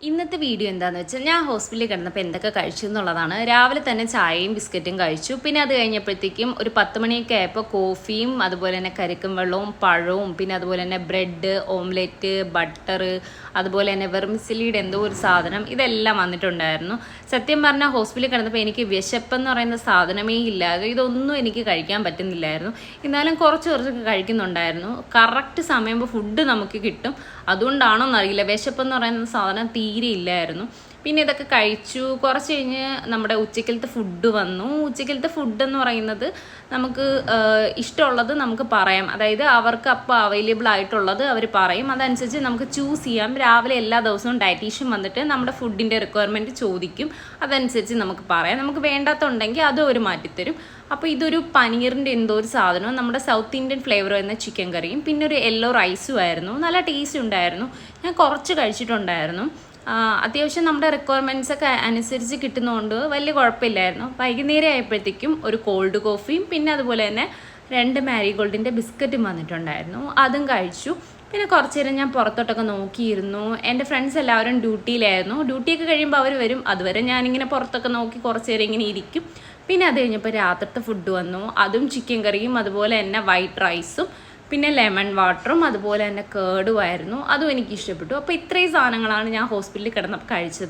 ഇന്നത്തെ വീഡിയോ എന്താണെന്ന് വെച്ചാൽ ഞാൻ ഹോസ്പിറ്റലിൽ കിടന്നപ്പോൾ എന്തൊക്കെ കഴിച്ചു എന്നുള്ളതാണ്. രാവിലെ തന്നെ ചായയും ബിസ്ക്കറ്റും കഴിച്ചു. പിന്നെ അത് കഴിഞ്ഞപ്പോഴത്തേക്കും ഒരു 10 മണിയൊക്കെ ആയപ്പോൾ കോഫിയും അതുപോലെ തന്നെ കരിക്കും വെള്ളവും പഴവും പിന്നെ അതുപോലെ തന്നെ ബ്രെഡ്, ഓംലെറ്റ്, ബട്ടർ, അതുപോലെ തന്നെ വെർമിസെല്ലിയുടെ എന്തോ ഒരു സാധനം ഇതെല്ലാം വന്നിട്ടുണ്ടായിരുന്നു. സത്യം പറഞ്ഞാൽ ഹോസ്പിറ്റലിൽ കിടന്നപ്പോൾ എനിക്ക് വിശപ്പെന്ന് പറയുന്ന സാധനമേ ഇല്ലാതെ ഇതൊന്നും എനിക്ക് കഴിക്കാൻ പറ്റുന്നില്ലായിരുന്നു. എന്നാലും കുറച്ചൊക്കെ കഴിക്കുന്നുണ്ടായിരുന്നു. കറക്റ്റ് സമയമ്പോൾ ഫുഡ് നമുക്ക് കിട്ടും. അതുകൊണ്ടാണോ എന്നറിയില്ല, വിശപ്പെന്ന് പറയുന്ന സാധനം തീരെ ഇല്ലായിരുന്നു. പിന്നെ ഇതൊക്കെ കഴിച്ചു. കുറച്ച് കഴിഞ്ഞ് നമ്മുടെ ഉച്ചക്കലത്തെ ഫുഡ് വന്നു. ഉച്ചക്കലത്തെ ഫുഡ് എന്ന് പറയുന്നത് നമുക്ക് ഇഷ്ടമുള്ളത് നമുക്ക് പറയാം. അതായത് അവർക്ക് അപ്പോൾ അവൈലബിൾ ആയിട്ടുള്ളത് അവർ പറയും, അതനുസരിച്ച് നമുക്ക് ചൂസ് ചെയ്യാം. രാവിലെ എല്ലാ ദിവസവും ഡയറ്റീഷ്യൻ വന്നിട്ട് നമ്മുടെ ഫുഡിൻ്റെ റിക്വയർമെൻറ്റ് ചോദിക്കും, അതനുസരിച്ച് നമുക്ക് പറയാം. നമുക്ക് വേണ്ടാത്തുണ്ടെങ്കിൽ അതും അവർ മാറ്റിത്തരും. അപ്പോൾ ഇതൊരു പനീറിൻ്റെ എന്തോ ഒരു സാധനവും നമ്മുടെ സൗത്ത് ഇന്ത്യൻ ഫ്ലേവർ വരുന്ന ചിക്കൻ കറിയും പിന്നെ ഒരു യെല്ലോ റൈസും ആയിരുന്നു. നല്ല ടേസ്റ്റ് ഉണ്ടായിരുന്നു. ഞാൻ കുറച്ച് കഴിച്ചിട്ടുണ്ടായിരുന്നു. അത്യാവശ്യം നമ്മുടെ റിക്വയർമെൻറ്റ്സ് ഒക്കെ അനുസരിച്ച് കിട്ടുന്നതുകൊണ്ട് വലിയ കുഴപ്പമില്ലായിരുന്നു. വൈകുന്നേരം ആയപ്പോഴത്തേക്കും ഒരു കോൾഡ് കോഫിയും പിന്നെ അതുപോലെ തന്നെ 2 മാരിഗോൾഡിൻ്റെ ബിസ്ക്കറ്റും വന്നിട്ടുണ്ടായിരുന്നു. അതും കഴിച്ചു. പിന്നെ കുറച്ച് നേരം ഞാൻ പുറത്തോട്ടൊക്കെ നോക്കിയിരുന്നു. എൻ്റെ ഫ്രണ്ട്സ് എല്ലാവരും ഡ്യൂട്ടിയിലായിരുന്നു. ഡ്യൂട്ടിയൊക്കെ കഴിയുമ്പോൾ അവർ വരും. അതുവരെ ഞാനിങ്ങനെ പുറത്തൊക്കെ നോക്കി കുറച്ച് നേരം ഇങ്ങനെ ഇരിക്കും. പിന്നെ അത് കഴിഞ്ഞപ്പോൾ രാത്രിത്തെ ഫുഡ് വന്നു. അതും ചിക്കൻ കറിയും അതുപോലെ തന്നെ വൈറ്റ് റൈസും പിന്നെ ലെമൺ വാട്ടറും അതുപോലെ തന്നെ കേടുമായിരുന്നു. അതും എനിക്ക് ഇഷ്ടപ്പെട്ടു. അപ്പോൾ ഇത്രയും സാധനങ്ങളാണ് ഞാൻ ഹോസ്പിറ്റലിൽ കിടന്നപ്പോൾ കഴിച്ചത്.